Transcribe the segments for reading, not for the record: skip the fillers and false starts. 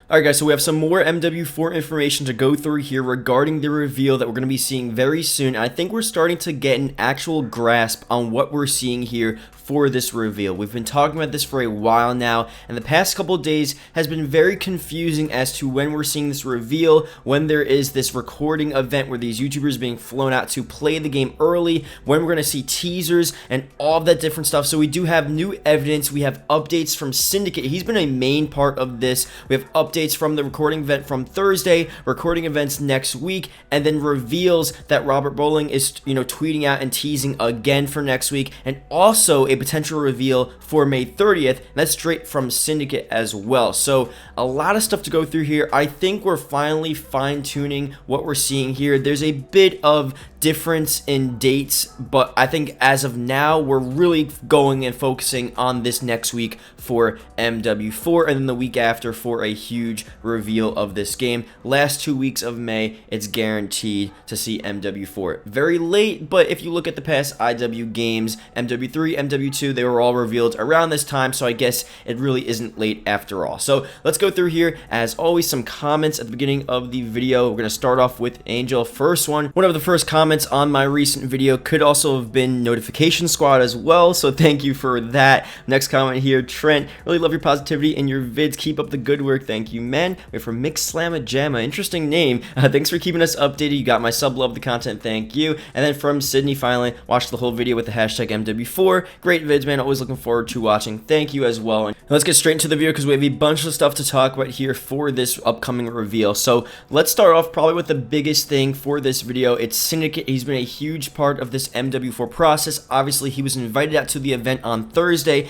Alright guys, so we have some more MW4 information to go through here regarding the reveal that we're going to be seeing very soon. I think we're starting to get an actual grasp on what we're seeing here for this reveal. We've been talking about this for a while now, and the past couple days has been very confusing as to when we're seeing this reveal, when there is this recording event where these YouTubers being flown out to play the game early, when we're going to see teasers, and all of that different stuff. So we do have new evidence, we have updates from Syndicate. He's been a main part of this. We have updates from the recording event from Thursday, recording events next week, and then reveals that Robert Bowling is, tweeting out and teasing again for next week, and also a potential reveal for May 30th. And that's straight from Syndicate as well. So a lot of stuff to go through here. I think we're finally fine-tuning what we're seeing here. There's a bit of difference in dates, but I think as of now we're really going and focusing on this next week for MW4, and then the week after for a huge reveal of this game. Last 2 weeks of May, it's guaranteed to see MW4. Very late, but if you look at the past IW games, MW3, MW2, they were all revealed around this time, so I guess it really isn't late after all. So let's go through here. As always, some comments at the beginning of the video. We're going to start off with Angel. First one of the first comments on my recent video could also have been Notification Squad as well, so thank you for that. Next comment here, Trent, really love your positivity in your vids, keep up the good work. Thank you, man. We're from Mix Slamma Jamma, interesting name. Thanks for keeping us updated. You got my sub, love the content, thank you. And then from Sydney, finally watched the whole video with the hashtag MW4. Great vids, man, always looking forward to watching. Thank you as well. And let's get straight into the video because we have a bunch of stuff to talk about here for this upcoming reveal. So let's start off probably with the biggest thing for this video. It's Syndicate. He's been a huge part of this MW4 process. Obviously, he was invited out to the event on Thursday.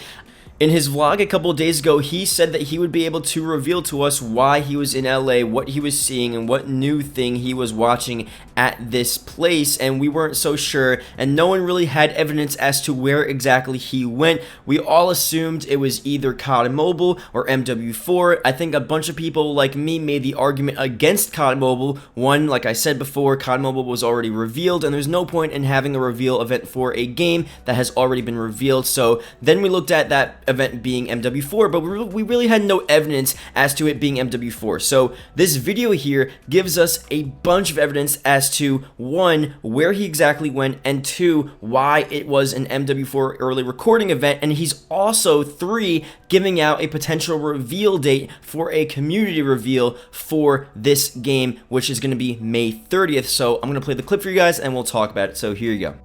In his vlog a couple of days ago, he said that he would be able to reveal to us why he was in LA, what he was seeing, and what new thing he was watching at this place, and we weren't so sure, and no one really had evidence as to where exactly he went. We all assumed it was either COD Mobile or MW4. I think a bunch of people like me made the argument against COD Mobile. One, like I said before, COD Mobile was already revealed, and there's no point in having a reveal event for a game that has already been revealed. So then we looked at that event being MW4, but we really had no evidence as to it being MW4. So this video here gives us a bunch of evidence as to, one, where he exactly went, and two, why it was an MW4 early recording event, and he's also, three, giving out a potential reveal date for a community reveal for this game, which is going to be May 30th. So I'm going to play the clip for you guys and we'll talk about it. So here you go.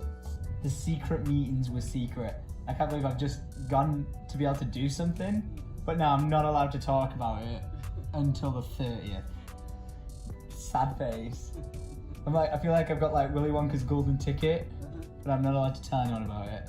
The secret meetings were secret. I can't believe I've just gone to be able to do something, but now I'm not allowed to talk about it until the 30th. Sad face. I feel like I've got like Willy Wonka's golden ticket, but I'm not allowed to tell anyone about it.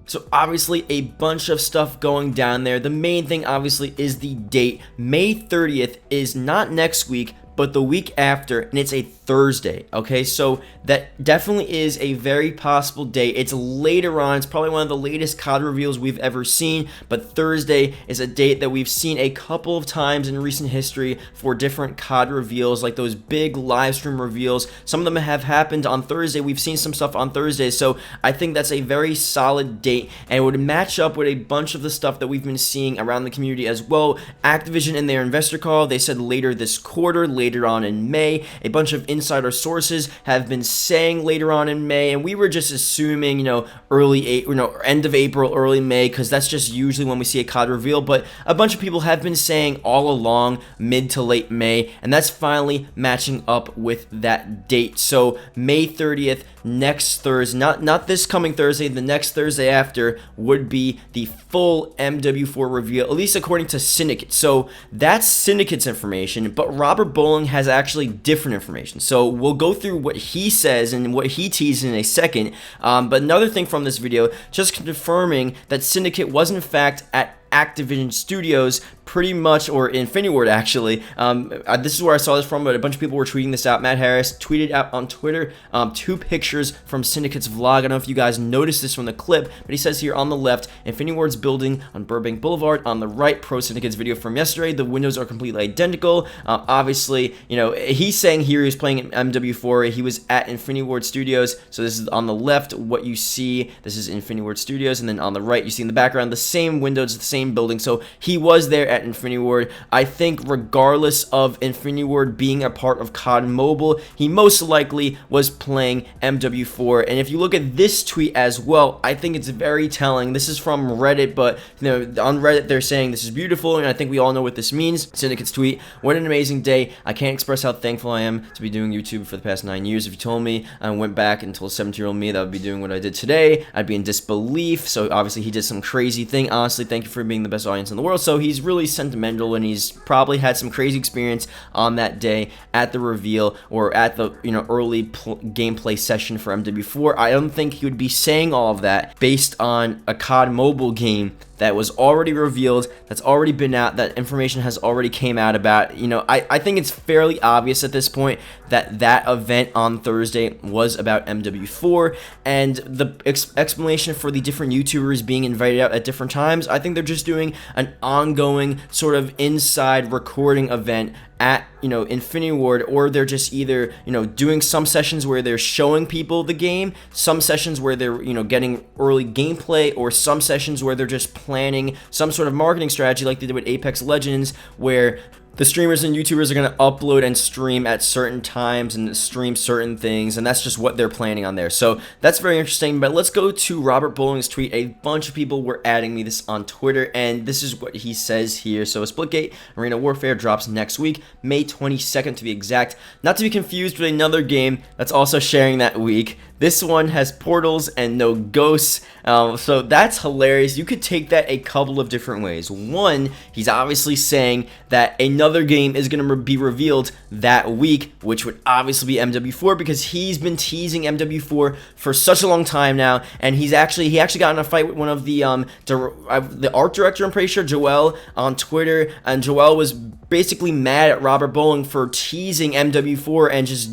So obviously a bunch of stuff going down there. The main thing obviously is the date. May 30th is not next week, but the week after, and it's a Thursday, okay? So that definitely is a very possible date. It's later on. It's probably one of the latest COD reveals we've ever seen, but Thursday is a date that we've seen a couple of times in recent history for different COD reveals, like those big live stream reveals. Some of them have happened on Thursday. We've seen some stuff on Thursday, so I think that's a very solid date, and it would match up with a bunch of the stuff that we've been seeing around the community as well. Activision in their investor call, they said later this quarter, later on in May. A bunch of insider sources have been saying later on in May, and we were just assuming, end of April, early May, because that's just usually when we see a COD reveal, but a bunch of people have been saying all along mid to late May, and that's finally matching up with that date. So May 30th, next Thursday, not this coming Thursday, the next Thursday after would be the full MW4 reveal, at least according to Syndicate. So that's Syndicate's information, but Robert Bowling has actually different information. So we'll go through what he says and what he teased in a second. But another thing from this video, just confirming that Syndicate was in fact at Activision Studios pretty much, or Infinity Ward actually. This is where I saw this from, but a bunch of people were tweeting this out. Matt Harris tweeted out on Twitter 2 pictures from Syndicate's vlog. I don't know if you guys noticed this from the clip, but he says here on the left, Infinity Ward's building on Burbank Boulevard. On the right, Pro Syndicate's video from yesterday. The windows are completely identical. Obviously, you know, he's saying here he was playing at MW4. He was at Infinity Ward Studios. So this is on the left, what you see. This is Infinity Ward Studios, and then on the right, you see in the background the same windows, the same building. So he was there at Infinity Ward. I think regardless of Infinity Ward being a part of COD Mobile, he most likely was playing MW4. And if you look at this tweet as well, I think it's very telling. This is from Reddit, but on Reddit they're saying this is beautiful, and I think we all know what this means. Syndicate's tweet: "What an amazing day. I can't express how thankful I am to be doing YouTube for the past 9 years. If you told me I went back and told 17-year-old me that I would be doing what I did today, I'd be in disbelief." So obviously he did some crazy thing. Honestly, thank you for being the best audience in the world. So he's really sentimental, and he's probably had some crazy experience on that day at the reveal or at the early gameplay session for MW4. I don't think he would be saying all of that based on a COD Mobile game that was already revealed, that's already been out, that information has already came out about. I think it's fairly obvious at this point that that event on Thursday was about MW4, and the explanation for the different YouTubers being invited out at different times, I think they're just doing an ongoing sort of inside recording event at Infinity Ward, or they're just either doing some sessions where they're showing people the game, some sessions where they're getting early gameplay, or some sessions where they're just planning some sort of marketing strategy like they did with Apex Legends, where the streamers and YouTubers are going to upload and stream at certain times and stream certain things, and that's just what they're planning on there. So that's very interesting. But let's go to Robert Bowling's tweet. A bunch of people were adding me this on Twitter, and this is what he says here. So Splitgate Arena Warfare drops next week, May 22nd to be exact. Not to be confused with another game that's also sharing that week. This one has portals and no ghosts, so that's hilarious. You could take that a couple of different ways. One, he's obviously saying that another game is going to be revealed that week, which would obviously be MW4, because he's been teasing MW4 for such a long time now, and he actually got in a fight with one of the art director, I'm pretty sure, Joel, on Twitter, and Joel was basically mad at Robert Bowling for teasing MW4 and just,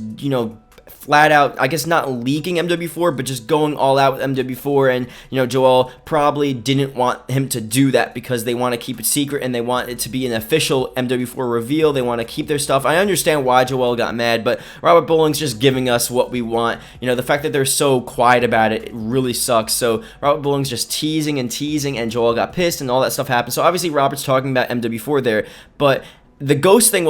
flat out, I guess not leaking MW4, but just going all out with MW4. And Joel probably didn't want him to do that because they want to keep it secret and they want it to be an official MW4 reveal. They want to keep their stuff. I understand why Joel got mad, but Robert Bowling's just giving us what we want. The fact that they're so quiet about it really sucks. So Robert Bowling's just teasing, and Joel got pissed, and all that stuff happened. So obviously Robert's talking about MW4 there, but the ghost thing,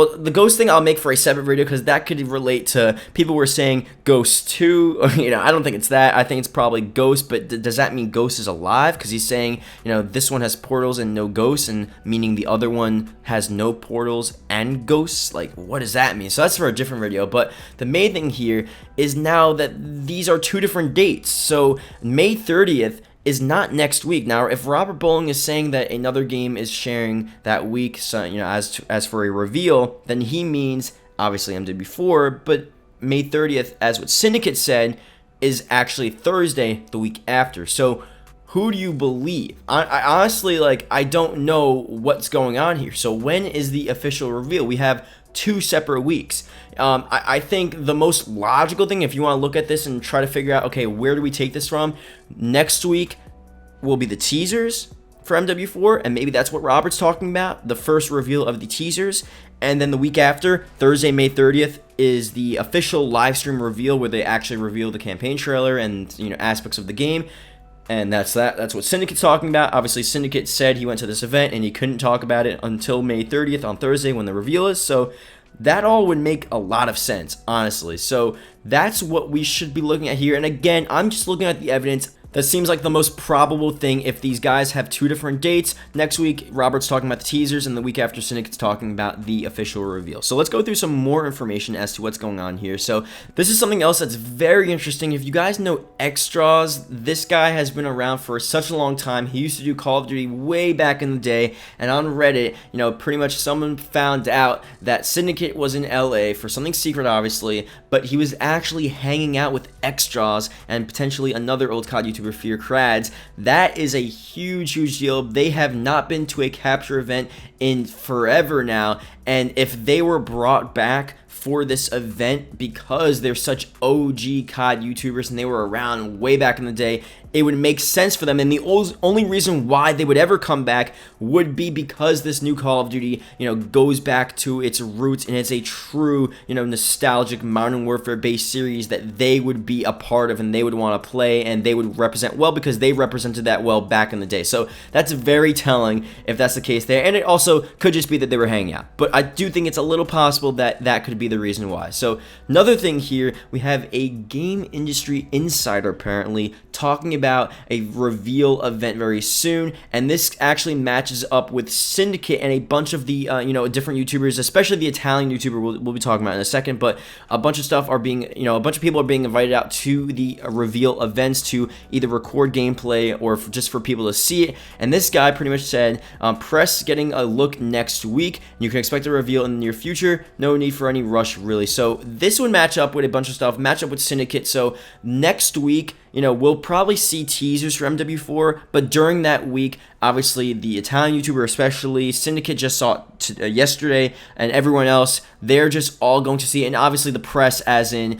I'll make for a separate video, because that could relate to people were saying Ghost 2. I don't think it's that. I think it's probably Ghost, but does that mean Ghost is alive? Because he's saying, this one has portals and no ghosts, and meaning the other one has no portals and ghosts. Like, what does that mean? So that's for a different video. But the main thing here is now that these are two different dates. So May 30th is not next week. Now, if Robert Bowling is saying that another game is sharing that week, so as for a reveal, then he means obviously MW4, but May 30th, as what Syndicate said, is actually Thursday, the week after. So who do you believe? I honestly, I don't know what's going on here. So when is the official reveal? We have 2 separate weeks. I think the most logical thing, if you want to look at this and try to figure out, okay, where do we take this from? Next week will be the teasers for MW4, and maybe that's what Robert's talking about, the first reveal of the teasers. And then the week after, Thursday, May 30th, is the official live stream reveal where they actually reveal the campaign trailer and aspects of the game. And that's that. That's what Syndicate's talking about. Obviously, Syndicate said he went to this event and he couldn't talk about it until May 30th on Thursday when the reveal is. So that all would make a lot of sense, honestly. So that's what we should be looking at here. And again, I'm just looking at the evidence. That seems like the most probable thing if these guys have 2 different dates. Next week, Robert's talking about the teasers, and the week after, Syndicate's talking about the official reveal. So let's go through some more information as to what's going on here. So this is something else that's very interesting. If you guys know Xtraws, this guy has been around for such a long time. He used to do Call of Duty way back in the day, and on Reddit, pretty much someone found out that Syndicate was in LA for something secret, obviously, but he was actually hanging out with Xtraws and potentially another old COD YouTuber, Fear Crads. That is a huge deal. They have not been to a capture event in forever now, and if they were brought back for this event because they're such OG COD YouTubers and they were around way back in the day, it would make sense for them. And the only reason why they would ever come back would be because this new Call of Duty, goes back to its roots and it's a true, nostalgic Modern Warfare based series that they would be a part of and they would want to play and they would represent well because they represented that well back in the day. So that's very telling if that's the case there. And it also also could just be that they were hanging out. But I do think it's a little possible that that could be the reason why. So another thing here, we have a game industry insider apparently talking about a reveal event very soon, and this actually matches up with Syndicate and a bunch of the different YouTubers, especially the Italian YouTuber we'll be talking about in a second. But a bunch of stuff are being, a bunch of people are being invited out to the reveal events to either record gameplay or just for people to see it. And this guy pretty much said, press getting a look next week. You can expect a reveal in the near future. No need for any rush, really. So this would match up with a bunch of stuff, match up with Syndicate. So next week, we'll probably see teasers for MW4, but during that week, obviously the Italian YouTuber especially, Syndicate just saw it yesterday, and everyone else, they're just all going to see it. And obviously the press, as in,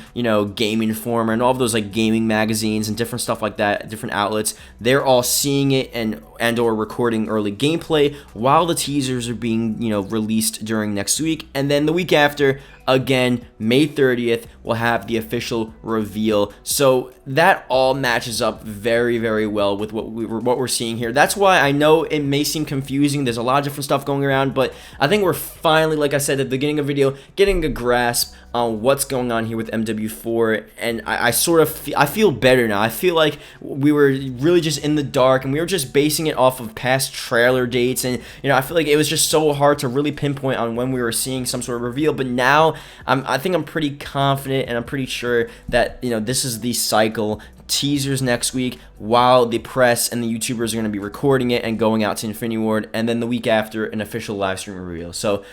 Game Informer and all of those like gaming magazines and different stuff like that, different outlets, they're all seeing it and or recording early gameplay while the teasers are being, released during next week. And then the week after, again, May 30th, we'll have the official reveal. So that all matches up very, very well with what we're seeing here. That's why I know it may seem confusing. There's a lot of different stuff going around, but I think we're finally, like I said at the beginning of the video, getting a grasp on what's going on here with MW4, and I feel better now. I feel like we were really just in the dark, and we were just basing it off of past trailer dates, and I feel like it was just so hard to really pinpoint on when we were seeing some sort of reveal. But now I think I'm pretty confident, and I'm pretty sure that this is the cycle. Teasers next week, while the press and the YouTubers are going to be recording it and going out to Infinity Ward, and then the week after, an official live stream reveal. So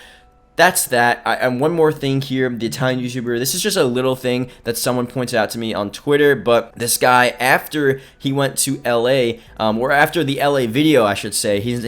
that's that. And one more thing here, the Italian YouTuber, this is just a little thing that someone pointed out to me on Twitter, but this guy, after he went to LA, or after the LA video, I should say, he's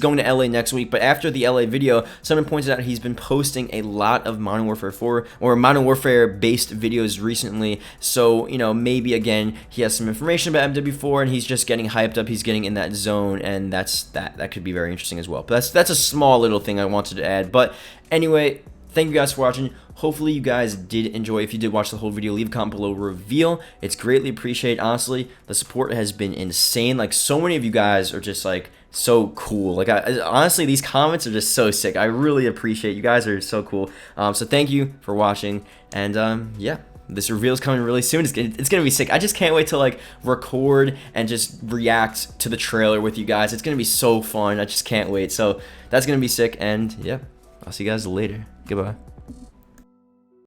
going to LA next week, but after the LA video, someone pointed out he's been posting a lot of Modern Warfare 4 or Modern Warfare based videos recently. So, maybe again, he has some information about MW4 and he's just getting hyped up, he's getting in that zone, and that could be very interesting as well. But that's a small little thing I wanted to add. But anyway, thank you guys for watching. Hopefully you guys did enjoy. If you did watch the whole video, leave a comment below, reveal. It's greatly appreciated. Honestly, the support has been insane. Like, so many of you guys are just like so cool. Like, honestly, these comments are just so sick. I really appreciate you guys, are so cool. So thank you for watching, and yeah, this reveal is coming really soon. It's gonna be sick. I just can't wait to like record and just react to the trailer with you guys. It's gonna be so fun. I just can't wait. So that's gonna be sick, and yeah, I'll see you guys later. Goodbye.